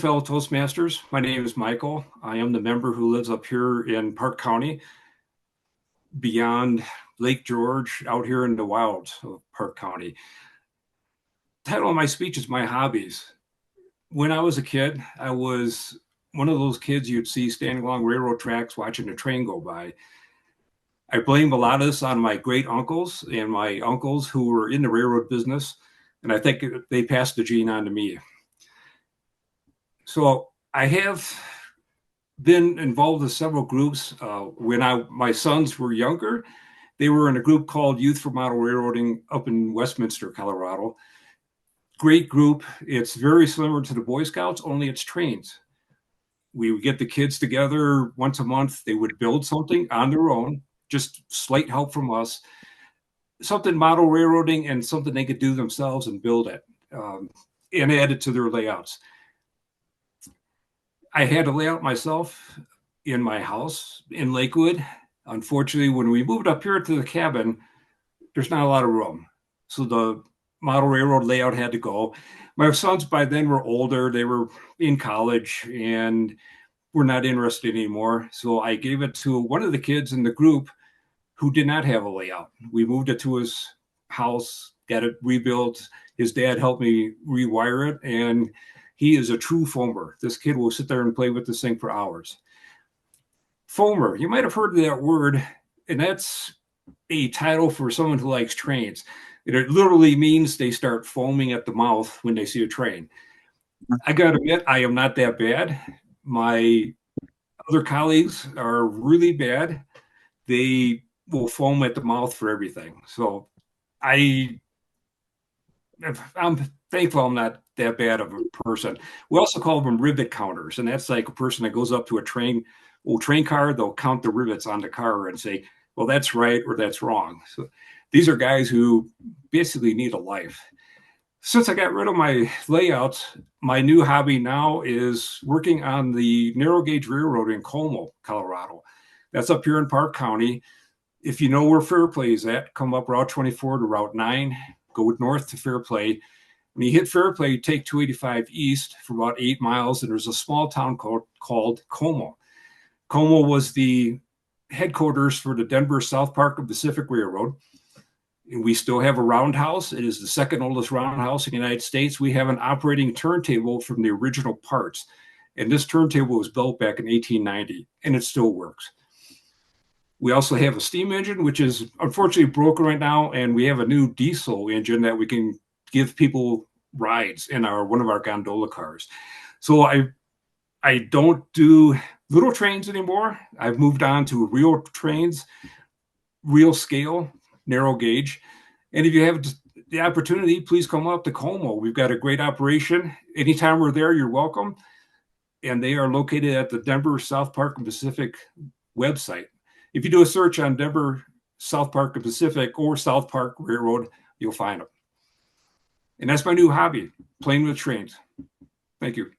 fellow Toastmasters. My name is Michael. I am the member who lives up here in Park County, beyond Lake George, out here in the wilds of Park County. The title of my speech is My Hobbies. When I was a kid, I was one of those kids you'd see standing along railroad tracks watching a train go by. I blame a lot of this on my great uncles and my uncles who were in the railroad business, and I think they passed the gene on to me. So I have been involved with several groups. When my sons were younger, they were in a group called Youth for Model Railroading up in Westminster, Colorado. Great group. It's very similar to the Boy Scouts, only it's trains. We would get the kids together once a month. They would build something on their own, just slight help from us, something model railroading and something they could do themselves and build it and add it to their layouts. I had to lay out myself in my house in Lakewood. Unfortunately, when we moved up here to the cabin, there's not a lot of room. So the model railroad layout had to go. My sons by then were older. They were in college and were not interested anymore. So I gave it to one of the kids in the group who did not have a layout. We moved it to his house, got it rebuilt. His dad helped me rewire it, and he is a true foamer. This kid will sit there and play with this thing for hours. Foamer, you might have heard that word, and that's a title for someone who likes trains. It literally means they start foaming at the mouth when they see a train. I got to admit, I am not that bad. My other colleagues are really bad. They will foam at the mouth for everything. So I'm thankful I'm not that bad of a person. We also call them rivet counters, and that's like a person that goes up to a train car. They'll count the rivets on the car and say, well, that's right or that's wrong. So these are guys who basically need a life. Since I got rid of my layouts, my new hobby now is working on the narrow gauge railroad in Como, Colorado. That's up here in Park County. If you know where Fairplay is at, come up Route 24 to Route 9, go north to Fairplay. When you hit Fairplay, you take 285 east for about 8 miles, and there's a small town called Como. Como was the headquarters for the Denver South Park and Pacific Railroad. And we still have a roundhouse. It is the second oldest roundhouse in the United States. We have an operating turntable from the original parts. And this turntable was built back in 1890, and it still works. We also have a steam engine, which is unfortunately broken right now, and we have a new diesel engine that we can give people rides in one of our gondola cars. So I don't do little trains anymore. I've moved on to real trains, real scale, narrow gauge. And if you have the opportunity, please come up to Como. We've got a great operation. Anytime we're there, you're welcome. And they are located at the Denver South Park and Pacific website. If you do a search on Denver South Park and Pacific or South Park Railroad, you'll find them. And that's my new hobby, playing with trains. Thank you.